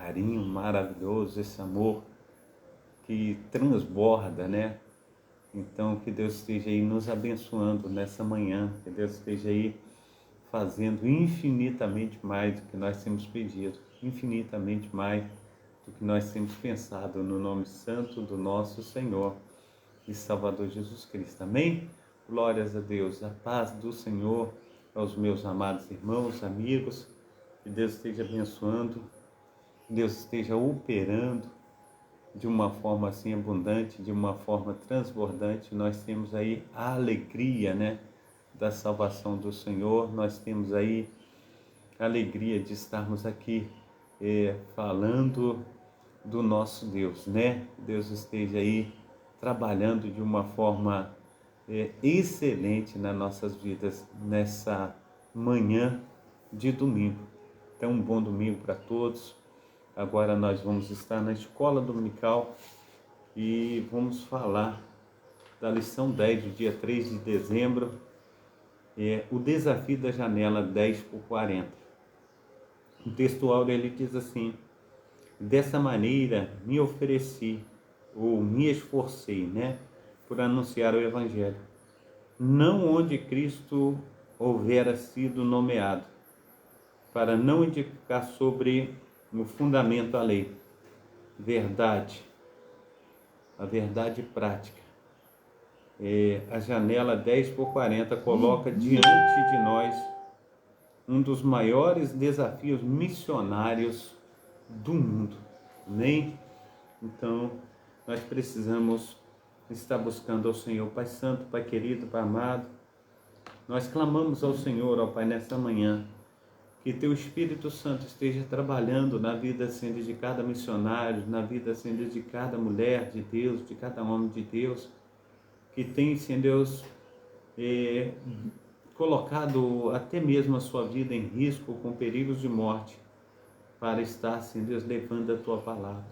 carinho maravilhoso, esse amor que transborda, né? Então, que Deus esteja aí nos abençoando nessa manhã, que Deus esteja aí fazendo infinitamente mais do que nós temos pedido, infinitamente mais do que nós temos pensado, no nome santo do nosso Senhor e Salvador Jesus Cristo. Amém? Glórias a Deus, a paz do Senhor aos meus amados irmãos, amigos, que Deus esteja abençoando, que Deus esteja operando de uma forma assim abundante, de uma forma transbordante. Nós temos aí a alegria, né, da salvação do Senhor, nós temos aí a alegria de estarmos aqui falando do nosso Deus, né? Deus esteja aí trabalhando de uma forma excelente nas nossas vidas nessa manhã de domingo. Então, um bom domingo para todos. Agora nós vamos estar na escola dominical e vamos falar da lição 10 do dia 3 de dezembro, o desafio da janela 10x40. O textual ele diz assim: dessa maneira me ofereci, ou me esforcei, né, por anunciar o Evangelho, não onde Cristo houvera sido nomeado, para não edificar sobre o fundamento a lei, verdade, a verdade prática. A janela 10x40 coloca diante de nós um dos maiores desafios missionários do mundo, amém? Então, nós precisamos estar buscando ao Senhor. Pai Santo, Pai querido, Pai amado, nós clamamos ao Senhor, ó Pai, nessa manhã, que Teu Espírito Santo esteja trabalhando na vida, Senhor, de cada missionário, na vida, Senhor, de cada mulher de Deus, de cada homem de Deus, que tem, Senhor Deus, colocado até mesmo a sua vida em risco, com perigos de morte, para estar, Senhor Deus, levando a Tua palavra.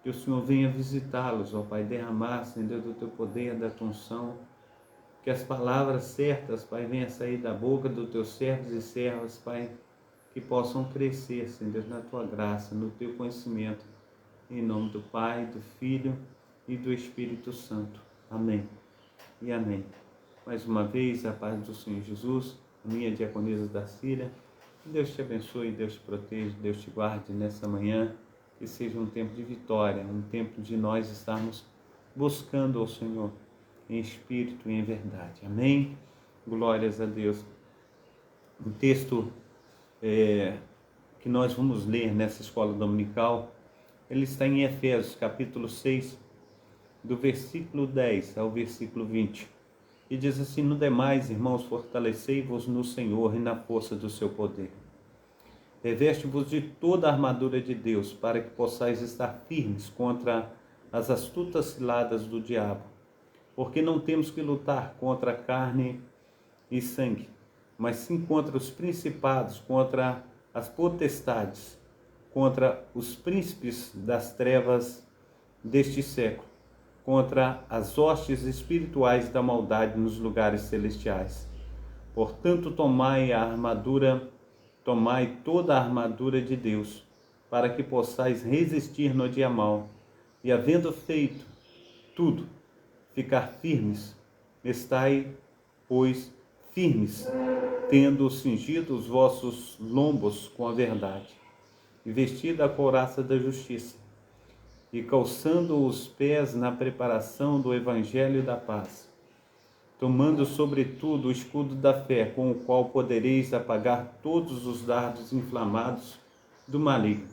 Que o Senhor venha visitá-los, ó Pai, derramar, Senhor Deus, do Teu poder, da Tua unção, que as palavras certas, Pai, venham sair da boca dos Teus servos e servas, Pai, que possam crescer, Senhor Deus, na Tua graça, no Teu conhecimento, em nome do Pai, do Filho e do Espírito Santo. Amém e amém. Mais uma vez, a paz do Senhor Jesus, a minha diaconisa da Síria. Deus te abençoe, Deus te proteja, Deus te guarde nessa manhã, que seja um tempo de vitória, um tempo de nós estarmos buscando ao Senhor em espírito e em verdade. Amém? Glórias a Deus. O texto que nós vamos ler nessa escola dominical, ele está em Efésios, capítulo 6, do versículo 10 ao versículo 20. E diz assim: no demais, irmãos, fortalecei-vos no Senhor e na força do seu poder. Reveste-vos de toda a armadura de Deus, para que possais estar firmes contra as astutas ciladas do diabo. Porque não temos que lutar contra carne e sangue, mas sim contra os principados, contra as potestades, contra os príncipes das trevas deste século, contra as hostes espirituais da maldade nos lugares celestiais. Portanto, tomai toda a armadura de Deus, para que possais resistir no dia mau, e havendo feito tudo, ficar firmes. Estai, pois, firmes, tendo cingido os vossos lombos com a verdade, e vestida a couraça da justiça, e calçando os pés na preparação do Evangelho da paz, tomando sobretudo o escudo da fé, com o qual podereis apagar todos os dardos inflamados do maligno.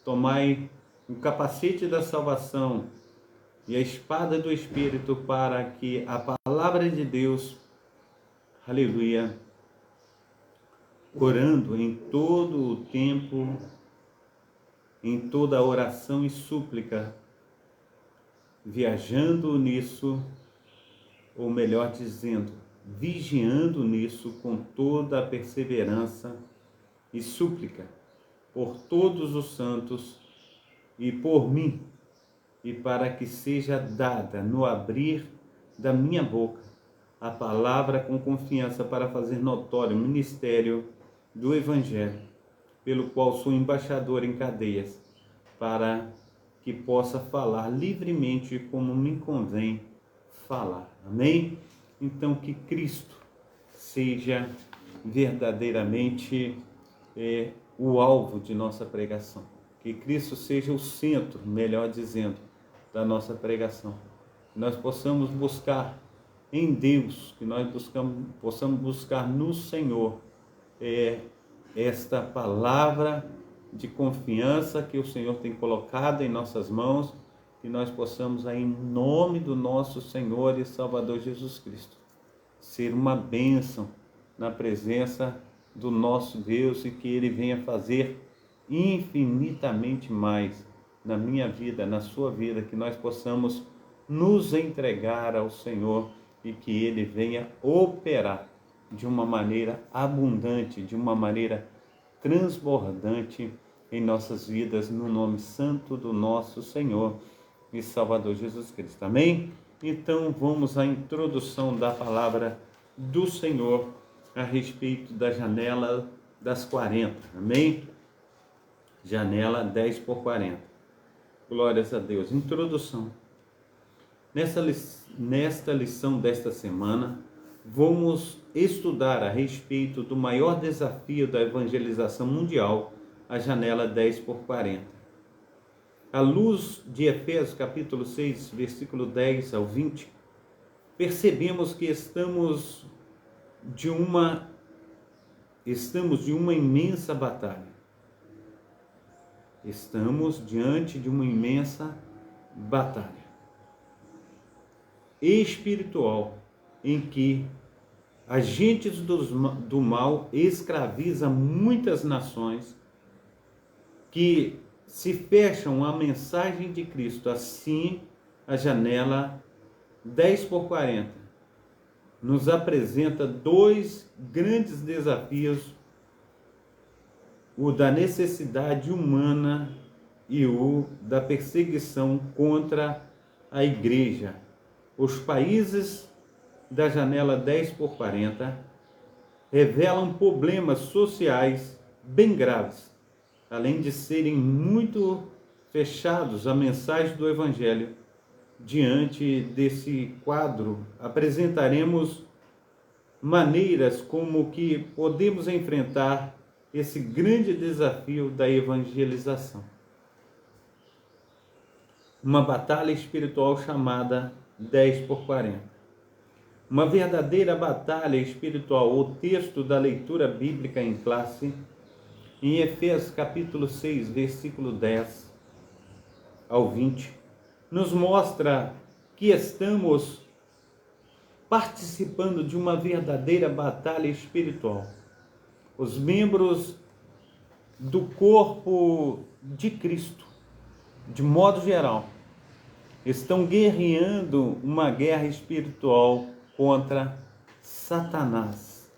Tomai o capacete da salvação e a espada do Espírito, para que a palavra de Deus, aleluia, orando em todo o tempo, em toda oração e súplica, viajando nisso, ou melhor dizendo, vigiando nisso com toda a perseverança e súplica, por todos os santos e por mim, e para que seja dada no abrir da minha boca a palavra com confiança, para fazer notório o ministério do Evangelho, pelo qual sou embaixador em cadeias, para que possa falar livremente como me convém falar. Amém? Então, que Cristo seja verdadeiramente o alvo de nossa pregação. Que Cristo seja o centro, melhor dizendo, da nossa pregação. Que nós possamos buscar em Deus, que nós possamos buscar no Senhor esta palavra de confiança que o Senhor tem colocado em nossas mãos, que nós possamos, aí, em nome do nosso Senhor e Salvador Jesus Cristo, ser uma bênção na presença do nosso Deus, e que Ele venha fazer infinitamente mais na minha vida, na sua vida, que nós possamos nos entregar ao Senhor e que Ele venha operar de uma maneira abundante, de uma maneira transbordante em nossas vidas, no nome santo do nosso Senhor e Salvador Jesus Cristo. Amém? Então vamos à introdução da palavra do Senhor a respeito da janela das 40. Amém? Janela 10 por 40. Glórias a Deus. Introdução. Nesta lição desta semana, vamos estudar a respeito do maior desafio da evangelização mundial, a janela 10 por 40. À luz de Efésios capítulo 6, versículo 10 ao 20, percebemos que estamos de uma imensa batalha. Estamos diante de uma imensa batalha espiritual, em que agentes do mal escraviza muitas nações que se fecham à mensagem de Cristo. Assim, a janela 10 por 40 nos apresenta dois grandes desafios: o da necessidade humana e o da perseguição contra a igreja. Os países da janela 10 por 40 revelam problemas sociais bem graves, além de serem muito fechados à mensagem do Evangelho. Diante desse quadro, apresentaremos maneiras como que podemos enfrentar esse grande desafio da evangelização. Uma batalha espiritual chamada 10 por 40. Uma verdadeira batalha espiritual. O texto da leitura bíblica em classe, em Efésios capítulo 6, versículo 10 ao 20, nos mostra que estamos participando de uma verdadeira batalha espiritual. Os membros do corpo de Cristo, de modo geral, estão guerreando uma guerra espiritual contra Satanás.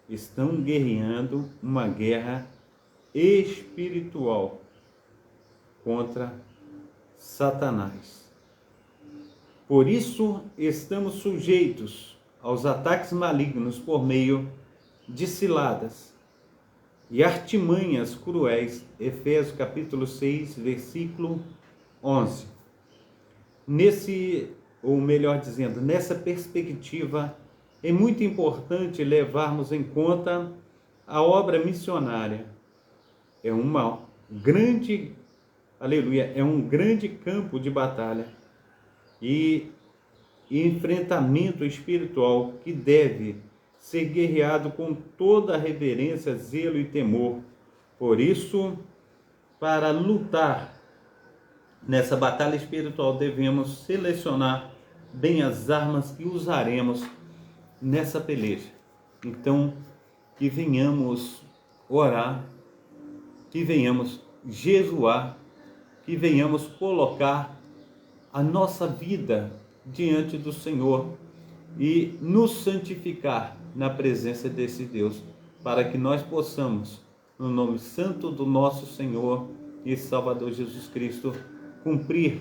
Estão guerreando uma guerra espiritual contra Satanás. Por isso, estamos sujeitos aos ataques malignos por meio de ciladas e artimanhas cruéis. Efésios capítulo 6, versículo 11. Nessa perspectiva, é muito importante levarmos em conta a obra missionária. É um grande campo de batalha e enfrentamento espiritual que deve ser guerreado com toda a reverência, zelo e temor. Por isso, para lutar nessa batalha espiritual, devemos selecionar bem as armas que usaremos nessa peleja. Então, que venhamos orar, que venhamos jejuar, que venhamos colocar a nossa vida diante do Senhor e nos santificar na presença desse Deus, para que nós possamos, no nome santo do nosso Senhor e Salvador Jesus Cristo, cumprir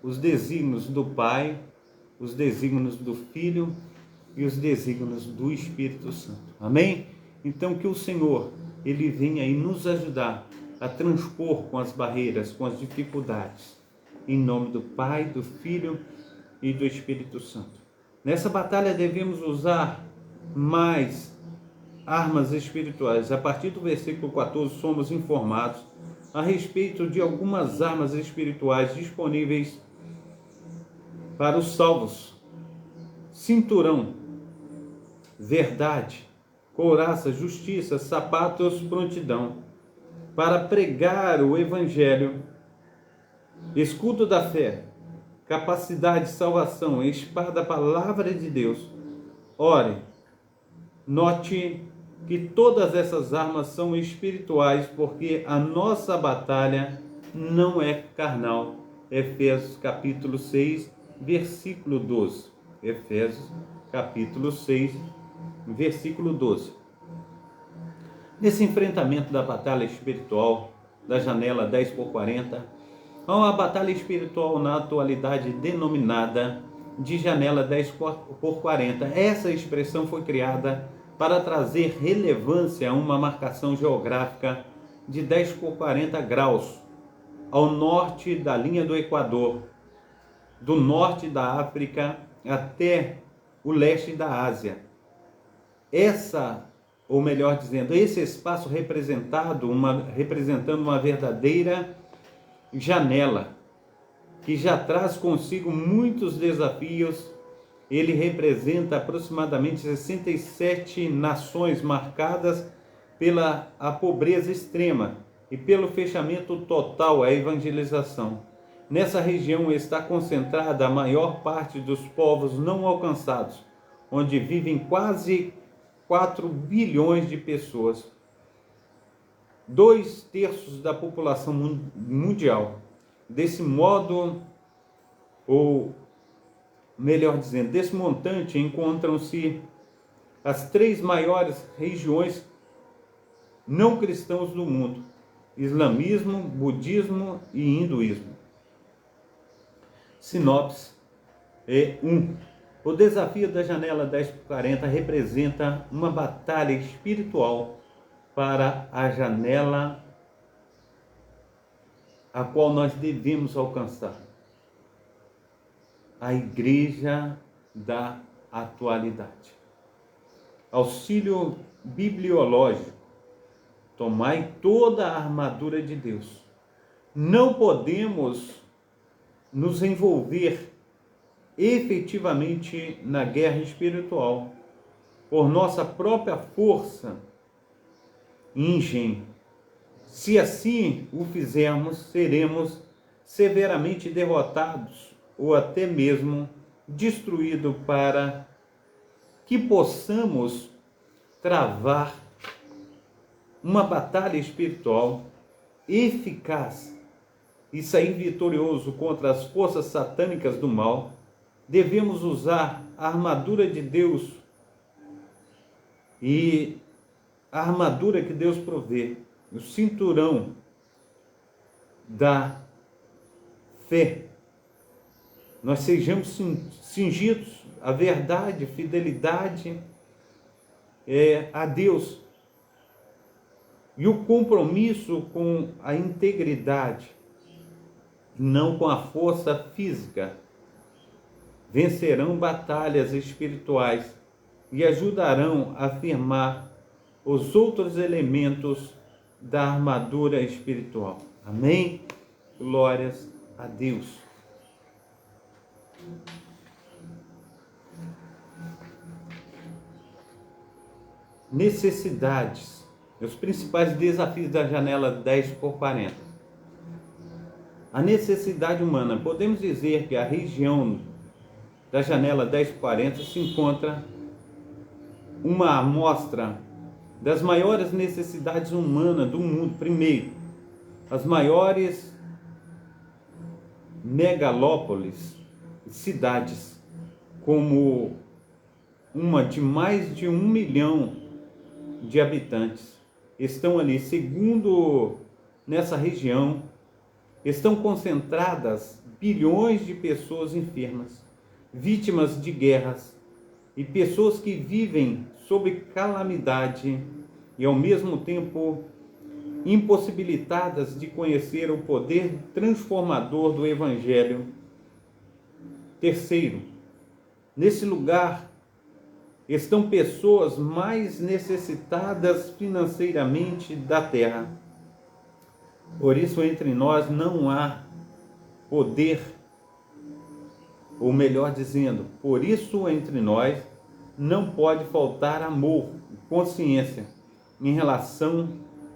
os desígnios do Pai, os desígnios do Filho e os desígnios do Espírito Santo. Amém? Então, que o Senhor ele vem aí nos ajudar a transpor com as barreiras, com as dificuldades. Em nome do Pai, do Filho e do Espírito Santo. Nessa batalha devemos usar mais armas espirituais. A partir do versículo 14, somos informados a respeito de algumas armas espirituais disponíveis para os salvos: cinturão, verdade, couraça, justiça, sapatos, prontidão para pregar o evangelho, escudo da fé, capacidade de salvação, espada, palavra de Deus. Ore, note que todas essas armas são espirituais, porque a nossa batalha não é carnal. Efésios capítulo 6, versículo 12. Efésios capítulo 6, versículo 12. Nesse enfrentamento da batalha espiritual, da janela 10x40, há uma batalha espiritual na atualidade denominada de janela 10x40. Essa expressão foi criada para trazer relevância a uma marcação geográfica de 10x40 graus ao norte da linha do Equador, do norte da África até o leste da Ásia. Esse espaço representando uma verdadeira janela, que já traz consigo muitos desafios. Ele representa aproximadamente 67 nações marcadas pela a pobreza extrema e pelo fechamento total à evangelização. Nessa região está concentrada a maior parte dos povos não alcançados, onde vivem quase 4 bilhões de pessoas, 2/3 da população mundial. Desse modo, ou melhor dizendo, desse montante, encontram-se as 3 maiores regiões não cristãs do mundo: islamismo, budismo e hinduísmo. Sinopse 1. O desafio da janela 10x40 representa uma batalha espiritual para a janela a qual nós devemos alcançar: a igreja da atualidade. Auxílio bibliológico: tomai toda a armadura de Deus. Não podemos nos envolver efetivamente na guerra espiritual por nossa própria força e engenho. Se assim o fizermos, seremos severamente derrotados ou até mesmo destruídos, para que possamos travar uma batalha espiritual eficaz e sair vitorioso contra as forças satânicas do mal. Devemos usar a armadura de Deus e a armadura que Deus provê, o cinturão da fé. Nós sejamos cingidos à verdade, fidelidade a Deus, e o compromisso com a integridade, não com a força física. Vencerão batalhas espirituais e ajudarão a firmar os outros elementos da armadura espiritual. Amém? Glórias a Deus. Necessidades. Os principais desafios da janela 10x40. A necessidade humana. Podemos dizer que a região da janela 10x40 se encontra uma amostra das maiores necessidades humanas do mundo. Primeiro, as maiores megalópolis, cidades, como uma de mais de 1 milhão de habitantes, estão ali. Segundo, nessa região estão concentradas bilhões de pessoas enfermas, vítimas de guerras e pessoas que vivem sob calamidade e ao mesmo tempo impossibilitadas de conhecer o poder transformador do Evangelho. Terceiro, nesse lugar estão pessoas mais necessitadas financeiramente da terra. Por isso, entre nós não há poder, ou melhor dizendo, por isso entre nós não pode faltar amor e consciência em relação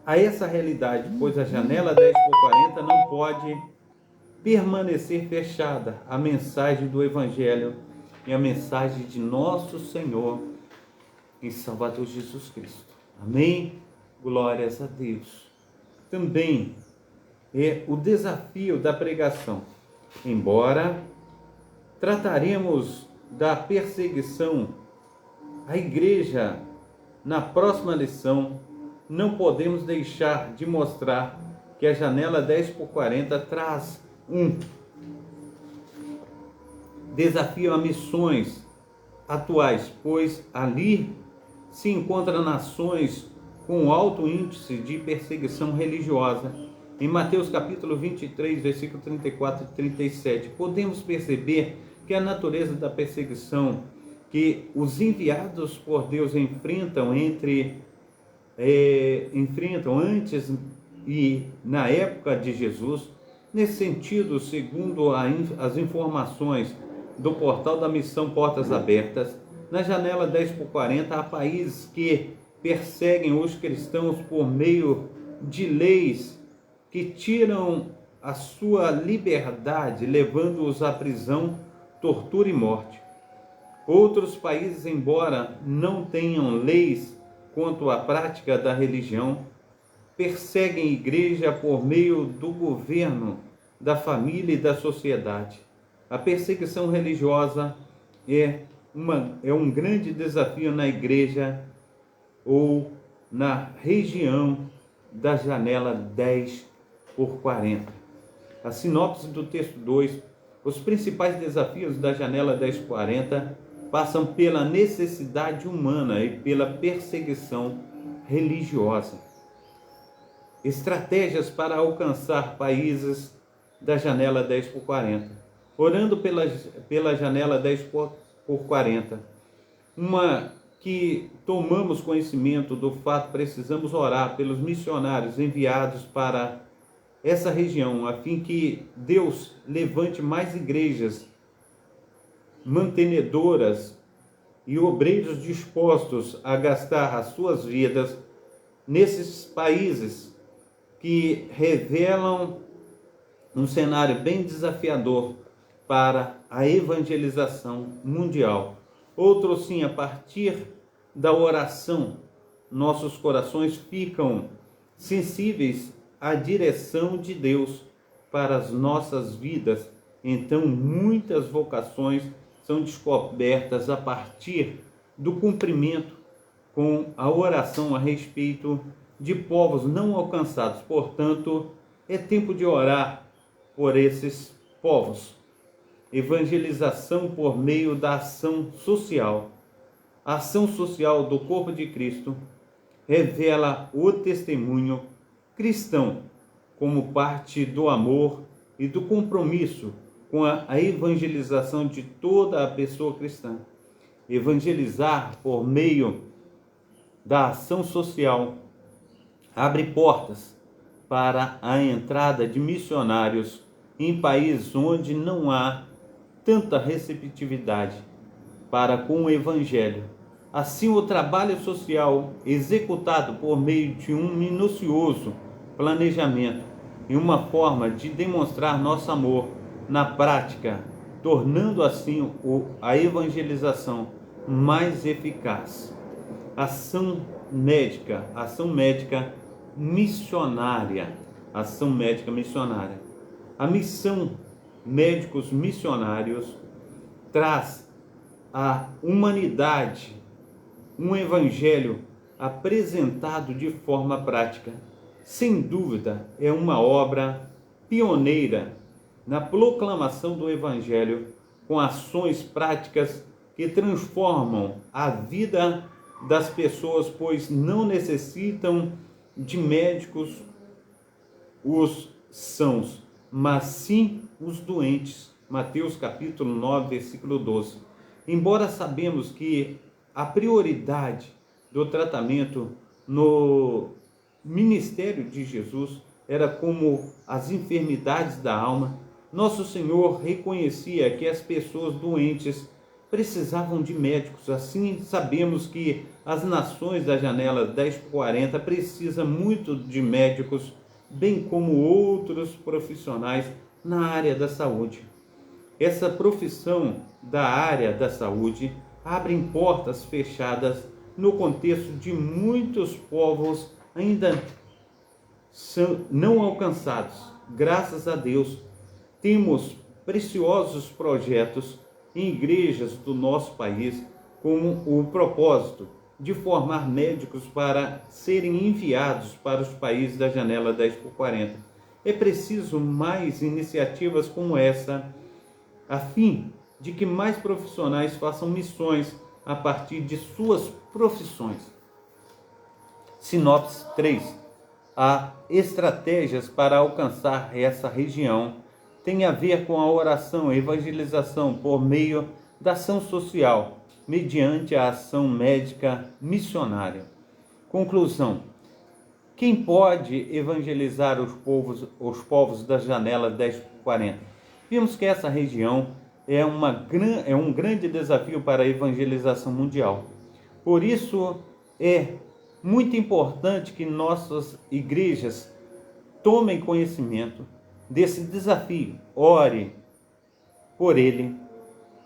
a essa realidade, pois a janela 10x40 não pode permanecer fechada à mensagem do Evangelho e a mensagem de nosso Senhor e Salvador Jesus Cristo. Amém? Glórias a Deus. Também é o desafio da pregação. Embora trataremos da perseguição à igreja na próxima lição, não podemos deixar de mostrar que a janela 10x40 traz um desafio a missões atuais, pois ali se encontram nações com alto índice de perseguição religiosa. Em Mateus capítulo 23, versículo 34 e 37, podemos perceber que a natureza da perseguição que os enviados por Deus enfrentam antes e na época de Jesus. Nesse sentido, segundo as informações do portal da missão Portas Abertas, na janela 10x40 há países que perseguem os cristãos por meio de leis que tiram a sua liberdade, levando-os à prisão, tortura e morte. Outros países, embora não tenham leis quanto à prática da religião, perseguem a igreja por meio do governo, da família e da sociedade. A perseguição religiosa é um grande desafio na igreja ou na região da janela 10x40. A sinopse do texto 2, os principais desafios da janela 10x40 passam pela necessidade humana e pela perseguição religiosa. Estratégias para alcançar países da janela 10x40. Orando pela janela 10x40. Uma que tomamos conhecimento do fato, precisamos orar pelos missionários enviados para essa região, a fim que Deus levante mais igrejas mantenedoras e obreiros dispostos a gastar as suas vidas nesses países que revelam um cenário bem desafiador para a evangelização mundial. Outro sim, a partir da oração, nossos corações ficam sensíveis à direção de Deus para as nossas vidas. Então, muitas vocações são descobertas a partir do cumprimento com a oração a respeito de povos não alcançados. Portanto, é tempo de orar por esses povos. Evangelização por meio da ação social. A ação social do corpo de Cristo revela o testemunho cristão como parte do amor e do compromisso com a evangelização de toda a pessoa cristã. Evangelizar por meio da ação social abre portas para a entrada de missionários em países onde não há tanta receptividade para com o Evangelho. Assim, o trabalho social executado por meio de um minucioso planejamento e uma forma de demonstrar nosso amor na prática, tornando assim a evangelização mais eficaz. Ação médica missionária. A missão médicos missionários traz à humanidade um evangelho apresentado de forma prática. Sem dúvida, é uma obra pioneira na proclamação do evangelho, com ações práticas que transformam a vida das pessoas, pois não necessitam de médicos os sãos, mas sim os doentes. Mateus capítulo 9, versículo 12. Embora sabemos que a prioridade do tratamento no ministério de Jesus era como as enfermidades da alma, nosso Senhor reconhecia que as pessoas doentes precisavam de médicos. Assim, sabemos que as nações da janela 10/40 precisam muito de médicos, bem como outros profissionais na área da saúde. Essa profissão da área da saúde abre portas fechadas no contexto de muitos povos ainda não alcançados. Graças a Deus, temos preciosos projetos em igrejas do nosso país com o propósito de formar médicos para serem enviados para os países da janela 10/40. É preciso mais iniciativas como essa, a fim de que mais profissionais façam missões a partir de suas profissões. Sinopse 3. Há estratégias para alcançar essa região. Tem a ver com a oração e evangelização por meio da ação social, mediante a ação médica missionária. Conclusão. Quem pode evangelizar os povos da janela 10/40? Vimos que essa região é um grande desafio para a evangelização mundial. Por isso, é muito importante que nossas igrejas tomem conhecimento desse desafio, ore por ele,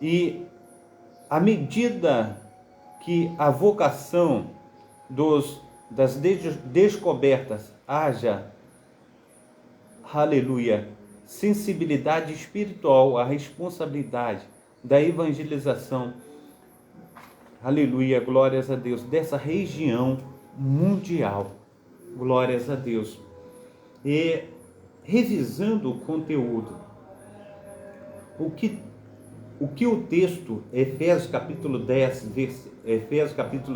e à medida que a vocação das descobertas haja, aleluia, sensibilidade espiritual, a responsabilidade da evangelização, aleluia, glórias a Deus, dessa região mundial, glórias a Deus. E revisando o conteúdo, o que o texto, Efésios capítulo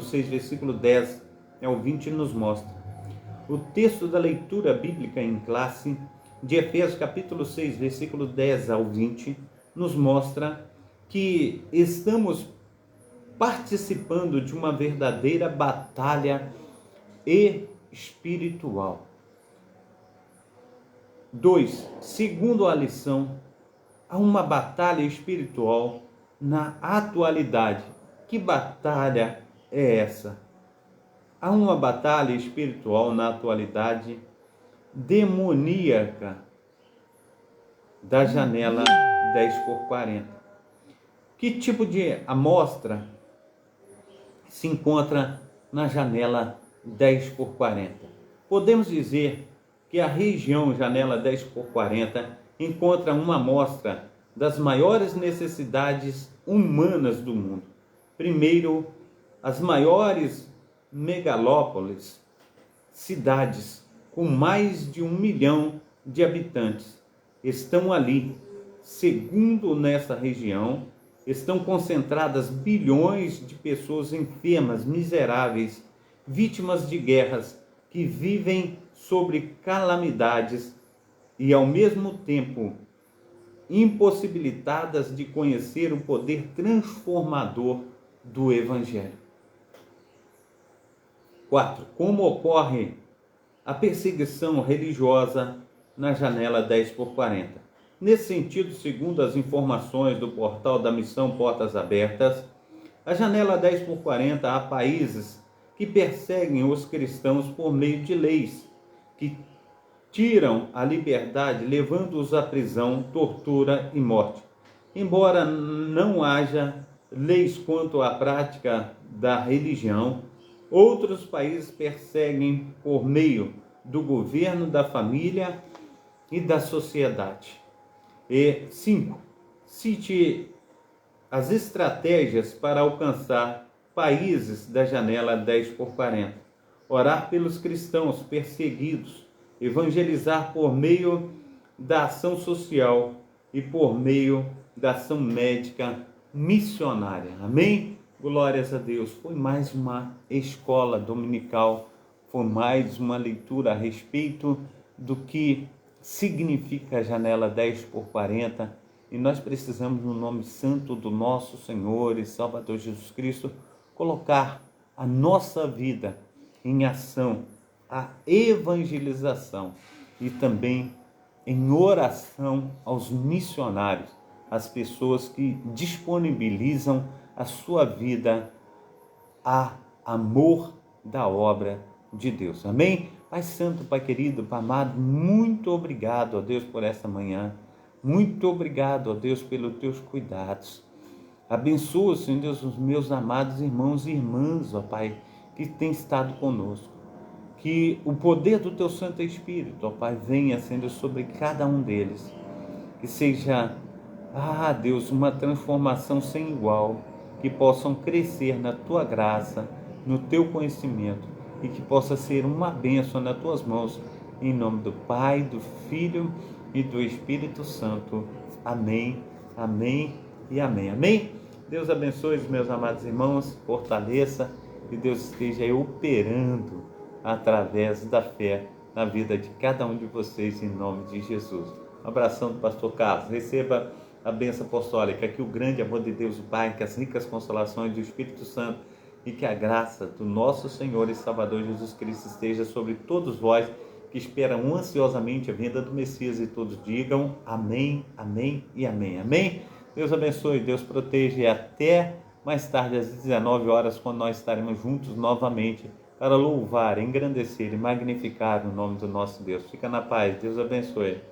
6, versículo 10 ao 20 nos mostra. O texto da leitura bíblica em classe de Efésios capítulo 6, versículo 10 ao 20, nos mostra que estamos participando de uma verdadeira batalha espiritual. 2. Segundo a lição, há uma batalha espiritual na atualidade. Que batalha é essa? Há uma batalha espiritual na atualidade demoníaca da janela 10/40. Que tipo de amostra se encontra na janela 10/40? Podemos dizer que a região janela 10/40 encontra uma amostra das maiores necessidades humanas do mundo. Primeiro, as maiores megalópolis, cidades com mais de 1 milhão de habitantes, estão ali. Segundo, nessa região, estão concentradas bilhões de pessoas enfermas, miseráveis, vítimas de guerras, que vivem sobre calamidades e, ao mesmo tempo, impossibilitadas de conhecer o poder transformador do Evangelho. 4. Como ocorre a perseguição religiosa na janela 10/40? Nesse sentido, segundo as informações do portal da Missão Portas Abertas, a janela 10/40 há países que perseguem os cristãos por meio de leis que tiram a liberdade, levando-os à prisão, tortura e morte. Embora não haja leis quanto à prática da religião, outros países perseguem por meio do governo, da família e da sociedade. E 5. Cite as estratégias para alcançar países da janela 10/40. Orar pelos cristãos perseguidos, evangelizar por meio da ação social e por meio da ação médica missionária. Amém? Glórias a Deus. Foi mais uma escola dominical, foi mais uma leitura a respeito do que significa a janela 10x40. E nós precisamos, no nome santo do nosso Senhor e Salvador Jesus Cristo, colocar a nossa vida em ação, a evangelização e também em oração aos missionários, as pessoas que disponibilizam a sua vida a amor da obra de Deus. Amém? Pai Santo, Pai querido, Pai amado, muito obrigado, ó Deus, por essa manhã. Muito obrigado, ó Deus, pelos teus cuidados. Abençoa, Senhor Deus, os meus amados irmãos e irmãs, ó Pai, que têm estado conosco. Que o poder do teu Santo Espírito, ó Pai, venha, Senhor, sobre cada um deles. Que seja, Deus, uma transformação sem igual. Que possam crescer na tua graça, no teu conhecimento. E que possa ser uma bênção nas tuas mãos. Em nome do Pai, do Filho e do Espírito Santo. Amém, amém e amém. Amém? Deus abençoe os meus amados irmãos, fortaleça e Deus esteja aí operando através da fé na vida de cada um de vocês, em nome de Jesus. Um abração do pastor Carlos. Receba a bênção apostólica, que o grande amor de Deus o Pai, que as ricas consolações do Espírito Santo e que a graça do nosso Senhor e Salvador Jesus Cristo esteja sobre todos vós que esperam ansiosamente a vinda do Messias, e todos digam amém, amém e amém. Amém? Deus abençoe, Deus proteja e até mais tarde às 19 horas, quando nós estaremos juntos novamente para louvar, engrandecer e magnificar o nome do nosso Deus. Fica na paz, Deus abençoe.